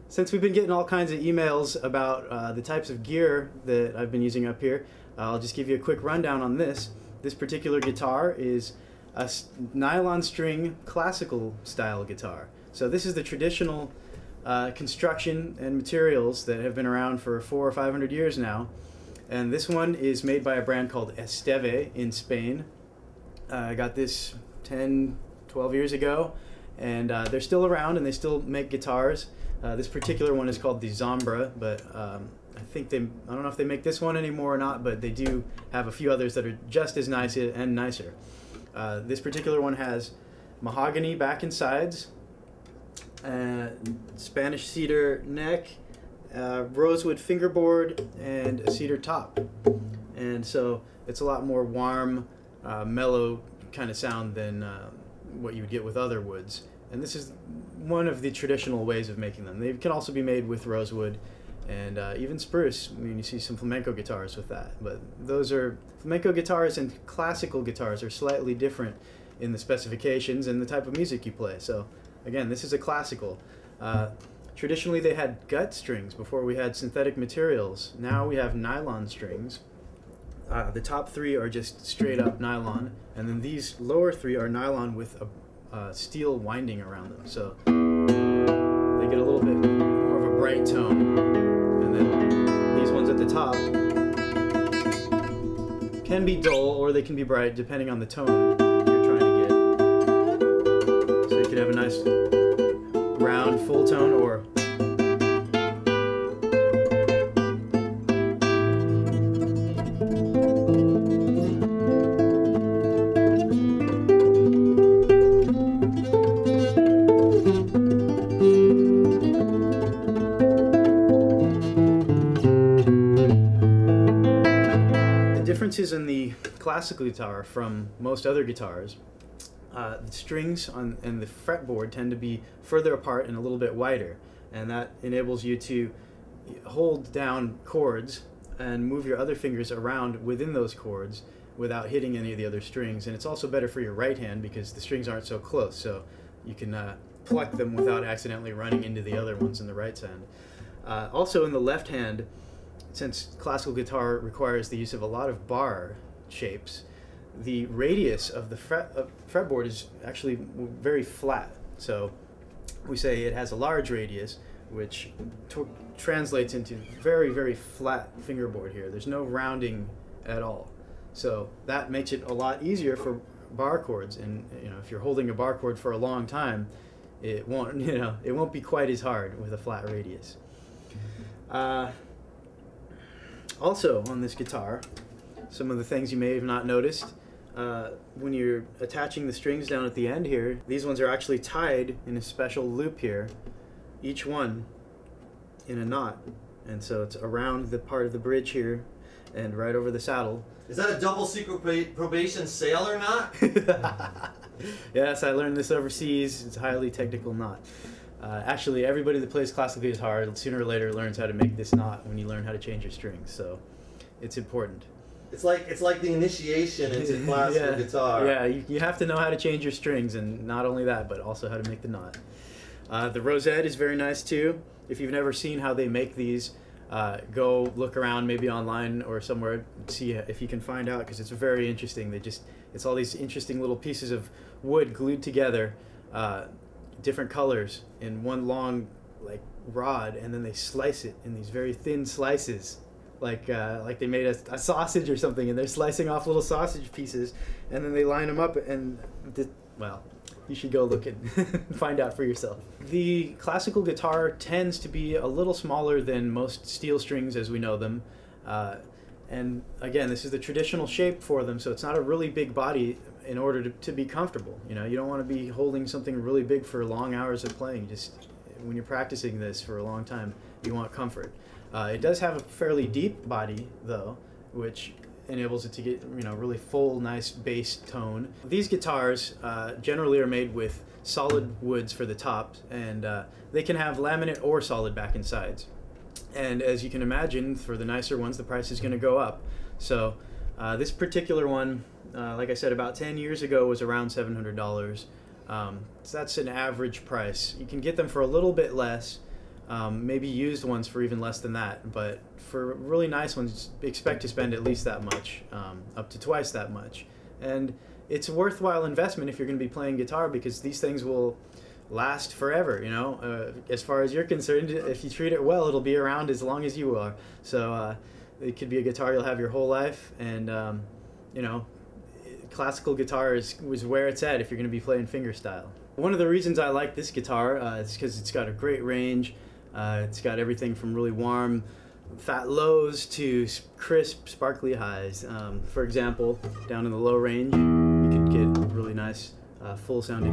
Since we've been getting all kinds of emails about the types of gear that I've been using up here, I'll just give you a quick rundown on this. This particular guitar is a nylon string classical style guitar. So this is the traditional construction and materials that have been around for 400 or 500 years now. And this one is made by a brand called Esteve in Spain. I got this 10, 12 years ago, and they're still around and they still make guitars. This particular one is called the Zambra, but I don't know if they make this one anymore or not, but they do have a few others that are just as nice and nicer. This particular one has mahogany back and sides, Spanish cedar neck, rosewood fingerboard, and a cedar top. And so it's a lot more warm, mellow kind of sound than what you would get with other woods. And this is one of the traditional ways of making them. They can also be made with rosewood and even spruce. I mean, you see some flamenco guitars with that. But those are flamenco guitars, and classical guitars are slightly different in the specifications and the type of music you play. So again, this is a classical. Traditionally they had gut strings before we had synthetic materials. Now we have nylon strings. The top three are just straight up nylon, and then these lower three are nylon with a steel winding around them, so they get a little bit more of a bright tone. And then these ones at the top can be dull or they can be bright depending on the tone you're trying to get. So you could have a nice round full tone, or differences in the classical guitar from most other guitars. The strings and the fretboard tend to be further apart and a little bit wider, and that enables you to hold down chords and move your other fingers around within those chords without hitting any of the other strings. And it's also better for your right hand because the strings aren't so close, so you can pluck them without accidentally running into the other ones in the right hand. Also in the left hand, since classical guitar requires the use of a lot of bar shapes, the radius of the fretboard is actually very flat. So we say it has a large radius, which translates into very, very flat fingerboard here. There's no rounding at all. So that makes it a lot easier for bar chords. And if you're holding a bar chord for a long time, it won't be quite as hard with a flat radius. Also on this guitar, some of the things you may have not noticed, when you're attaching the strings down at the end here, these ones are actually tied in a special loop here, each one in a knot. And so it's around the part of the bridge here and right over the saddle. Is that a double secret probation sailor knot? Yes, I learned this overseas. It's a highly technical knot. Actually, everybody that plays classical guitar sooner or later learns how to make this knot when you learn how to change your strings. So it's important. It's like the initiation into classical guitar. Yeah, you have to know how to change your strings, and not only that, but also how to make the knot. The rosette is very nice too. If you've never seen how they make these, go look around maybe online or somewhere and see if you can find out, because it's very interesting. It's all these interesting little pieces of wood glued together, different colors in one long rod, and then they slice it in these very thin slices, like they made a sausage or something, and they're slicing off little sausage pieces, and then they line them up, and well, you should go look and find out for yourself. The classical guitar tends to be a little smaller than most steel strings as we know them, and again, this is the traditional shape for them, so it's not a really big body in order to be comfortable. You don't want to be holding something really big for long hours of playing. Just when you're practicing this for a long time, you want comfort. It does have a fairly deep body though, which enables it to get, you know, really full, nice bass tone. These guitars generally are made with solid woods for the tops, and they can have laminate or solid back and sides. And as you can imagine, for the nicer ones, the price is going to go up. So this particular one, like I said, about 10 years ago was around $700. So that's an average price. You can get them for a little bit less, maybe used ones for even less than that. But for really nice ones, expect to spend at least that much, up to twice that much. And it's a worthwhile investment if you're going to be playing guitar, because these things will last forever, you know. As far as you're concerned, if you treat it well, it'll be around as long as you are. So it could be a guitar you'll have your whole life, and you know, classical guitar was where it's at if you're going to be playing fingerstyle. One of the reasons I like this guitar is because it's got a great range. It's got everything from really warm, fat lows to crisp, sparkly highs. For example, down in the low range, you could get really nice, full sounding.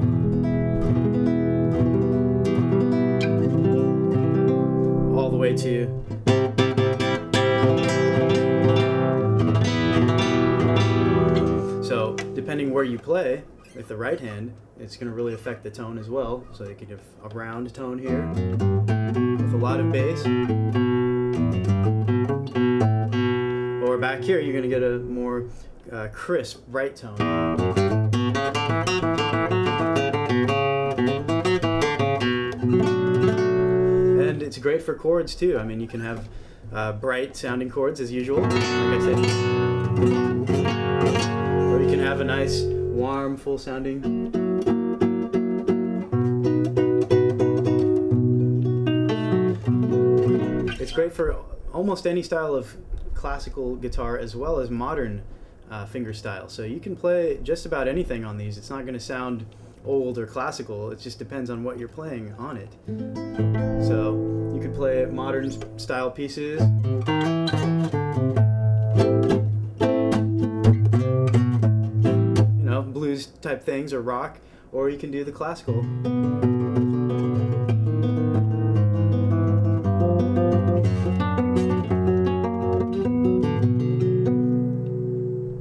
All the way to so depending where you play with the right hand, it's going to really affect the tone as well. So you could have a round tone here with a lot of bass, or back here you're going to get a more crisp, bright tone. And it's great for chords too. I mean, you can have bright sounding chords as usual, like I said, or you can have a nice, warm, full sounding. It's great for almost any style of classical guitar as well as modern fingerstyle. So you can play just about anything on these. It's not going to sound old or classical. It just depends on what you're playing on it. So you could play modern style pieces, you know, blues type things, or rock, or you can do the classical.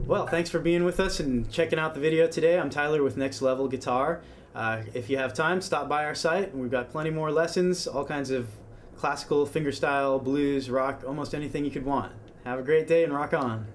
Well, thanks for being with us and checking out the video today. I'm Tyler with Next Level Guitar. If you have time, stop by our site. We've got plenty more lessons, all kinds of classical, fingerstyle, blues, rock, almost anything you could want. Have a great day and rock on.